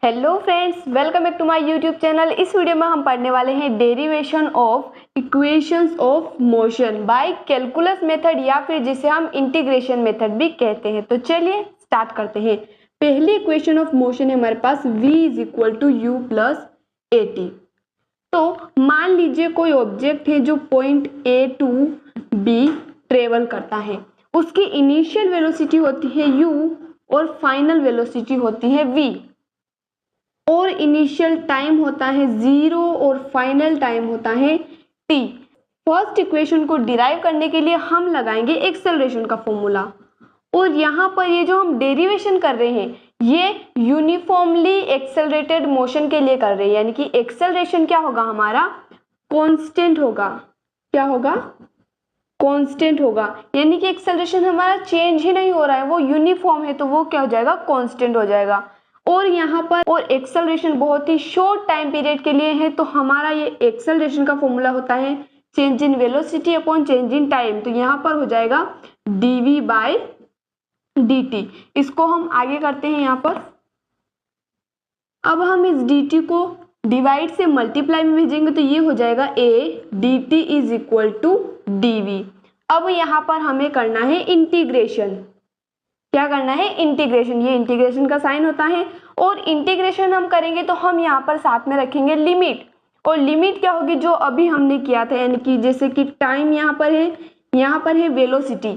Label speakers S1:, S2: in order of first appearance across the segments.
S1: Hello friends, welcome back to my YouTube channel. इस वीडियो में हम पढ़ने वाले हैं derivation of equations of motion by calculus method या फिर जिसे हम इंटीग्रेशन मेथड भी कहते हैं। तो चलिए स्टार्ट करते हैं। पहली इक्वेशन ऑफ मोशन है हमारे पास v is equal to u plus a t. तो मान लीजिए कोई ऑब्जेक्ट है जो point A to B travel करता है, उसकी इनिशियल वेलोसिटी होती है u और फाइनल वेलोसिटी होती है v, और इनिशियल टाइम होता है 0 और फाइनल टाइम होता है t। फर्स्ट इक्वेशन को डिराइव करने के लिए हम लगाएंगे एक्सेलरेशन का फॉर्मूला, और यहाँ पर ये जो हम डेरिवेशन कर रहे हैं ये यूनिफॉर्मली एक्सेलरेटेड मोशन के लिए कर रहे हैं, यानी कि एक्सेलरेशन क्या होगा हमारा, कांस्टेंट होगा। क्या होगा? कांस्टेंट होगा, यानी कि एक्सेलरेशन हमारा चेंज ही नहीं हो रहा है, वो यूनिफॉर्म है, तो वो क्या हो जाएगा, कांस्टेंट हो जाएगा। और यहाँ पर और एक्सेलरेशन बहुत ही शॉर्ट टाइम पीरियड के लिए है, तो हमारा ये एक्सेलरेशन का फॉर्मूला होता है change in velocity upon change in time. तो यहाँ पर हो जाएगा dv बाय dt। इसको हम आगे करते हैं यहाँ पर। अब हम इस dt को डिवाइड से मल्टीप्लाई में भेजेंगे तो ये हो जाएगा a dt is equal to dv। अब यहाँ पर हमें करना है इंटीग्रेशन। क्या करना है? इंटीग्रेशन। ये इंटीग्रेशन का साइन होता है, और इंटीग्रेशन हम करेंगे तो हम यहाँ पर साथ में रखेंगे लिमिट। और लिमिट क्या होगी, जो अभी हमने किया था, यानी कि जैसे कि टाइम यहाँ पर है वेलोसिटी,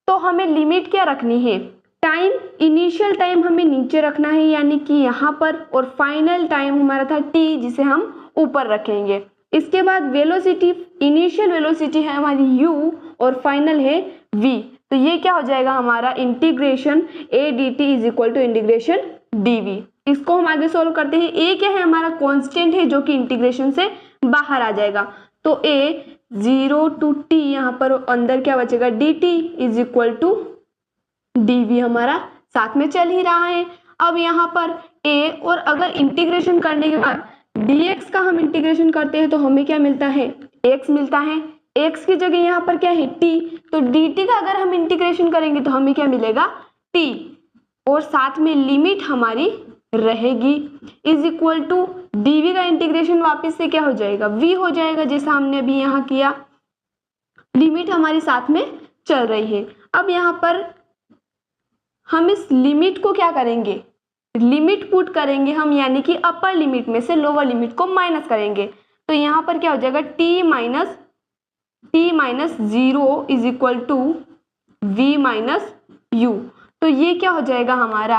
S1: तो हमें लिमिट क्या रखनी है, टाइम। इनिशियल टाइम हमें नीचे रखना है यानी कि यहाँ पर, और फाइनल टाइम हमारा था t जिसे हम ऊपर रखेंगे। इसके बाद वेलोसिटी, इनिशियल वेलोसिटी है हमारी u और फाइनल है v। तो ये क्या हो जाएगा हमारा integration a dt is equal to integration dv। इसको हम आगे सोल्व करते हैं। a क्या है हमारा, कांस्टेंट है जो कि इंटीग्रेशन से बाहर आ जाएगा। तो a 0 टू t, यहाँ पर अंदर क्या बचेगा, dt is equal to dv हमारा साथ में चल ही रहा है। अब यहाँ पर a, और अगर इंटीग्रेशन करने के बाद dx का हम इंटीग्रेशन करते हैं तो हमें क्या मिलता है, x मिलता है। x की जगह यहाँ पर क्या है, t, तो dt का अगर हम इंटीग्रेशन करेंगे तो हमें क्या मिलेगा, t, और साथ में लिमिट हमारी रहेगी इज इक्वल टू dv का इंटीग्रेशन वापस से क्या हो जाएगा, v हो जाएगा, जैसा हमने अभी यहाँ किया। लिमिट हमारी साथ में चल रही है। अब यहाँ पर हम इस लिमिट को क्या करेंगे, लिमिट पुट करेंगे हम, यानी कि अपर लिमिट में से लोअर लिमिट को माइनस करेंगे। तो यहाँ पर क्या हो जाएगा, t minus 0 is equal to v minus u। तो ये क्या हो जाएगा हमारा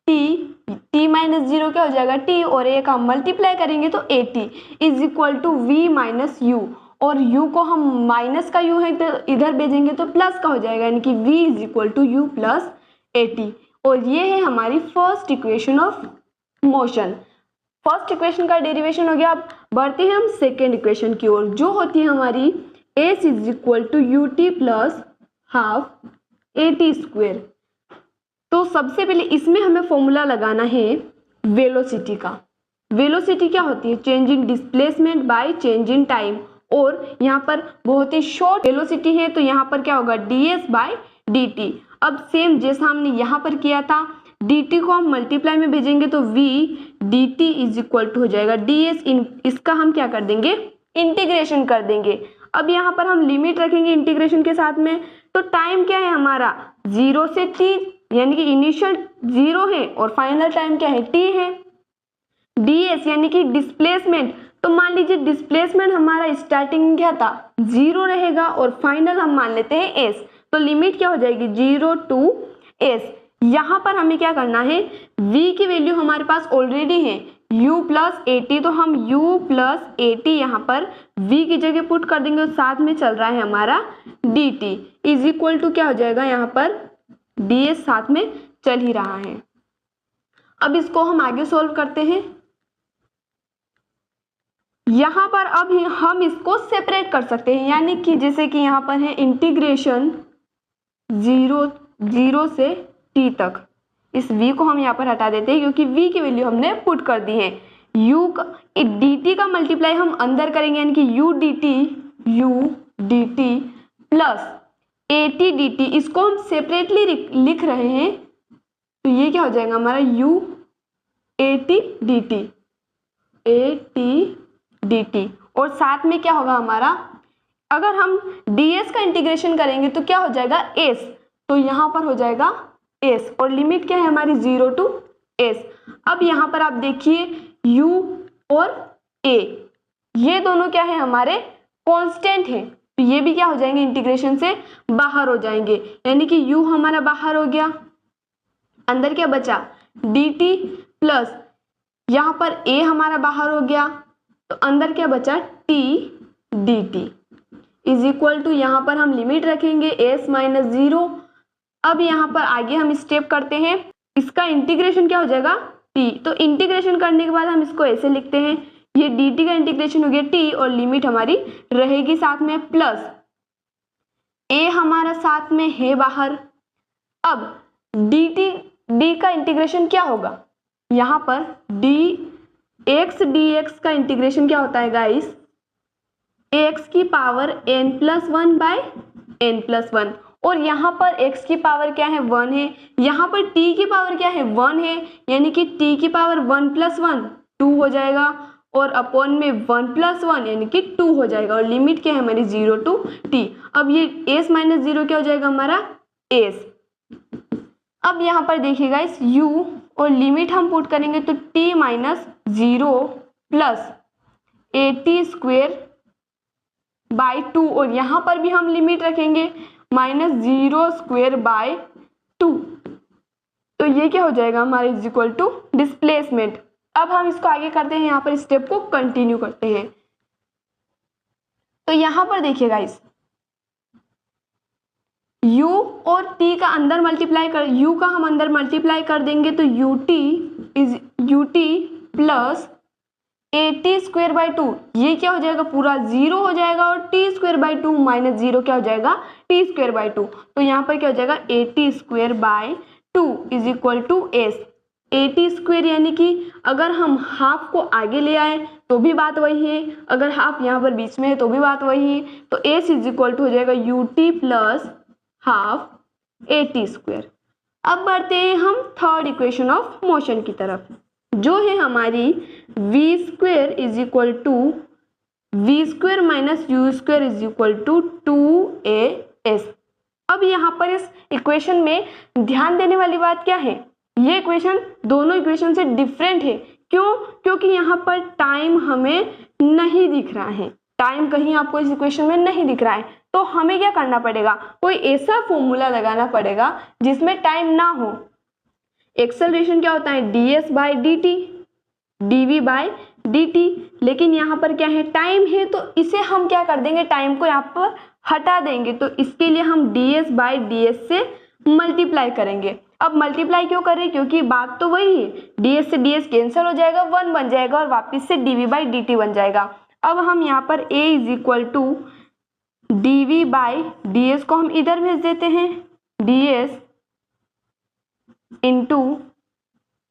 S1: t माइनस 0 क्या हो जाएगा, t, और a का मल्टीप्लाई करेंगे तो at is equal to v minus u, और u को हम माइनस का u है तो इधर भेजेंगे तो प्लस का हो जाएगा, यानी कि v is equal to u plus at। और ये है हमारी first equation of motion. First equation का डेरिवेशन हो गया। अब बढ़ते हैं हम सेकेंड इक्वेशन की ओर, जो होती है हमारी s is equal to ut plus half at square. तो सबसे पहले इसमें हमें फॉर्मूला लगाना है वेलोसिटी का। वेलोसिटी क्या होती है, change in displacement by change in time, और यहाँ पर बहुत ही शॉर्ट वेलोसिटी है तो यहाँ पर क्या होगा, ds बाय dt। अब सेम जैसा हमने यहाँ पर किया था, dt को हम मल्टीप्लाई में भेजेंगे तो v dt is equal to हो जाएगा ds। इसका हम क्या कर देंगे, इंटीग्रेशन कर देंगे। अब यहाँ पर हम लिमिट रखेंगे इंटीग्रेशन के साथ में। तो टाइम क्या है हमारा, 0 से t, यानी कि इनिशियल 0 है और फाइनल टाइम क्या है, t है। ds यानी कि डिस्प्लेसमेंट, तो मान लीजिए डिस्प्लेसमेंट हमारा स्टार्टिंग क्या था, 0 रहेगा, और फाइनल हम मान लेते हैं s। तो लिमिट क्या हो जाएगी, 0 टू s। यहाँ पर हमें क्या करना है, v की वैल्यू हमारे पास ऑलरेडी है u प्लस at, तो हम u प्लस at यहाँ पर v की जगह पुट कर देंगे, और साथ में चल रहा है हमारा dt इज इक्वल टू क्या हो जाएगा, यहाँ पर ds साथ में चल ही रहा है। अब इसको हम आगे सोल्व करते हैं। यहाँ पर अब हम इसको सेपरेट कर सकते हैं, यानी कि जैसे कि यहाँ पर है इंटीग्रेशन 0 से t तक। इस v को हम यहाँ पर हटा देते हैं क्योंकि v की वैल्यू हमने पुट कर दी है। dt का मल्टीप्लाई हम अंदर करेंगे, यानी कि u dt plus at dt। इसको हम सेपरेटली लिख रहे हैं तो ये क्या हो जाएगा हमारा u at dt। और साथ में क्या होगा हमारा, अगर हम ds का इंटीग्रेशन करेंगे तो क्या हो जाएगा s, तो यहाँ पर हो जाएगा s और लिमिट क्या है हमारी 0 to s। अब यहाँ पर आप देखिए u और a ये दोनों क्या है हमारे कांस्टेंट हैं, तो ये भी क्या हो जाएंगे इंटीग्रेशन से बाहर हो जाएंगे, यानी कि u हमारा बाहर हो गया, अंदर क्या बचा dt प्लस यहाँ पर a हमारा बाहर हो गया, तो अंदर क्या बचा t dt is equal to, यहाँ पर हम लिमिट रखेंगे s माइनस 0। अब यहाँ पर आगे हम स्टेप करते हैं, इसका इंटीग्रेशन क्या हो जाएगा t, तो इंटीग्रेशन करने के बाद हम इसको ऐसे लिखते हैं, ये dt का इंटीग्रेशन हो गया t और लिमिट हमारी रहेगी साथ में प्लस a हमारा साथ में है बाहर। अब d का इंटीग्रेशन क्या होगा, यहाँ पर dx का इंटीग्रेशन क्या होता है गाइस, x की पावर n+1 बाय n+1, और यहाँ पर x की पावर क्या है 1 है, यहाँ पर t की पावर क्या है 1 है, यानी कि t की पावर 1+1 2 हो जाएगा, और अपॉन में 1+1 यानी कि 2 हो जाएगा, और लिमिट क्या है हमारी 0 to t। अब ये s माइनस 0 क्या हो जाएगा हमारा s। अब यहाँ पर देखिएगा इस u और लिमिट हम पुट करेंगे तो t माइनस 0 प्लस at² 2, और यहाँ पर भी हम लिमिट रखेंगे -0² 2, तो ये क्या हो जाएगा हमारा इज इक्वल टू डिस्प्लेसमेंट। अब हम इसको आगे करते हैं, यहाँ पर स्टेप को कंटिन्यू करते हैं। तो यहाँ पर देखिएगा इस u और t का अंदर मल्टीप्लाई कर, u का हम अंदर मल्टीप्लाई कर देंगे तो ut प्लस at²/2, ये क्या हो जाएगा पूरा 0 हो जाएगा, और t²/2 माइनस 0 क्या हो जाएगा t²/2, तो यहाँ पर क्या हो जाएगा at²/2 is equal to s। at² यानी कि अगर हम हाफ को आगे ले आए तो भी बात वही है, अगर हाफ यहाँ पर बीच में है तो भी बात वही है, तो s इज इक्वल टू हो जाएगा ut प्लस हाफ at²। अब बढ़ते हैं हम थर्ड इक्वेशन ऑफ मोशन की तरफ, जो है हमारी v² is equal to v² minus u² is equal to 2as। अब यहाँ पर इस इक्वेशन में ध्यान देने वाली बात क्या है, ये इक्वेशन दोनों इक्वेशन से डिफरेंट है। क्यों? क्योंकि यहाँ पर टाइम हमें नहीं दिख रहा है, टाइम कहीं आपको इस इक्वेशन में नहीं दिख रहा है, तो हमें क्या करना पड़ेगा, कोई ऐसा फॉर्मूला लगाना पड़ेगा जिसमें टाइम ना हो। एक्सेलरेशन क्या होता है ds/dt, dv/dt, लेकिन यहाँ पर क्या है टाइम है, तो इसे हम क्या कर देंगे, टाइम को यहाँ पर हटा देंगे, तो इसके लिए हम ds/ds से मल्टीप्लाई करेंगे। अब मल्टीप्लाई क्यों कर रहे हैं, क्योंकि बात तो वही है, ds से ds कैंसिल हो जाएगा, 1 बन जाएगा और वापस से dv/dt बन जाएगा। अब हम यहाँ पर a is equal to dv/ds को हम इधर भेज देते हैं, ds इंटू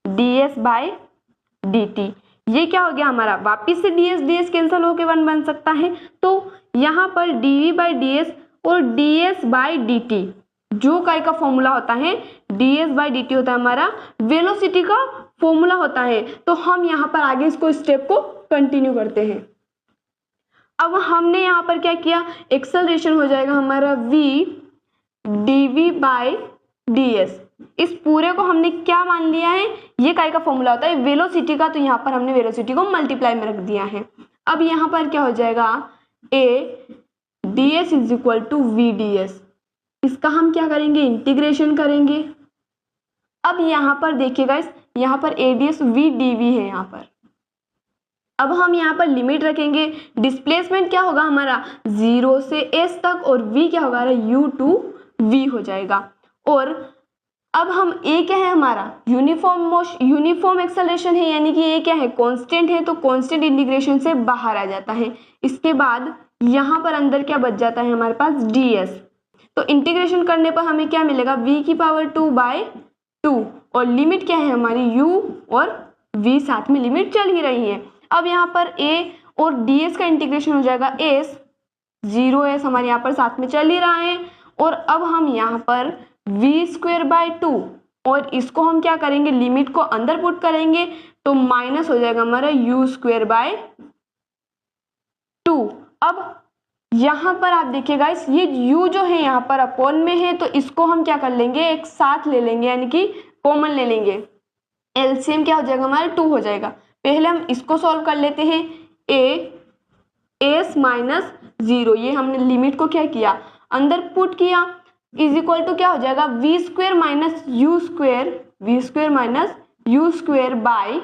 S1: ds/dt, ये क्या हो गया हमारा, वापिस से ds कैंसिल होकर 1 बन सकता है, तो यहाँ पर dv/ds और ds/dt जो काय का फॉर्मूला होता है, ds/dt होता है हमारा वेलोसिटी का फॉर्मूला होता है। तो हम यहाँ पर आगे इसको स्टेप को कंटिन्यू करते हैं। अब हमने यहाँ पर क्या किया, एक्सेलरेशन हो जाएगा हमारा v dv/ds, इस पूरे को हमने क्या मान लिया है, ये काय का फॉर्मूला होता है वेलोसिटी का, तो यहाँ पर हमने वेलोसिटी को मल्टीप्लाई में रख दिया है। अब यहाँ पर क्या हो जाएगा a ds is equal to vds, इसका हम क्या करेंगे इंटीग्रेशन करेंगे। अब यहाँ पर देखिएगा यहाँ पर ads v dv है यहाँ पर। अब हम यहाँ पर लिमिट रखेंगे, डिस्प्लेसमेंट क्या होगा हमारा 0 से s तक, और v क्या होगा u to v हो जाएगा। और अब हम a क्या है हमारा यूनिफॉर्म एक्सेलरेशन है, यानी कि a क्या है कांस्टेंट है, तो कांस्टेंट इंटीग्रेशन से बाहर आ जाता है। इसके बाद यहाँ पर अंदर क्या बच जाता है हमारे पास ds, तो इंटीग्रेशन करने पर हमें क्या मिलेगा v²/2, और लिमिट क्या है हमारी u और v साथ में लिमिट चल ही रही है। अब यहाँ पर a और ds का इंटीग्रेशन हो जाएगा s, 0s हमारे यहाँ पर साथ में चल ही रहा है, और अब हम यहाँ पर v²/2 और इसको हम क्या करेंगे, लिमिट को अंदर पुट करेंगे तो माइनस हो जाएगा हमारा u स्क्वायर बाय 2। अब यहाँ पर आप देखिए गाइस, ये u जो है यहाँ पर अपॉन में है, तो इसको हम क्या कर लेंगे, एक साथ ले लेंगे, यानी कि कॉमन ले लेंगे। एलसीएम क्या हो जाएगा हमारा 2 हो जाएगा। पहले हम इसको सॉल्व कर लेते हैं। एस माइनस 0, ये हमने लिमिट को क्या किया, अंदर पुट किया, इज इक्वल टू क्या हो जाएगा, v square minus u square by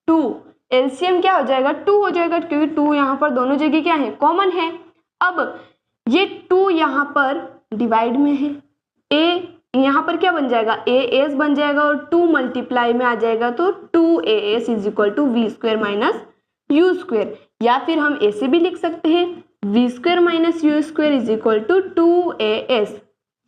S1: 2। LCM क्या हो जाएगा 2 हो जाएगा, क्योंकि 2 यहाँ पर दोनों जगह क्या है, कॉमन है। अब ये 2 यहाँ पर डिवाइड में है, ए यहाँ पर क्या बन जाएगा, ए एस बन जाएगा और 2 मल्टीप्लाई में आ जाएगा, तो 2as is equal to v square minus u square. या फिर हम ऐसे भी लिख सकते हैं, v square minus u square is equal to 2as।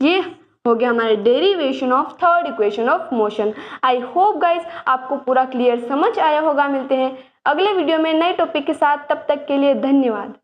S1: ये हो गया हमारे derivation of third equation of motion. I hope guys आपको पूरा क्लियर समझ आया होगा। मिलते हैं अगले वीडियो में नए टॉपिक के साथ, तब तक के लिए धन्यवाद।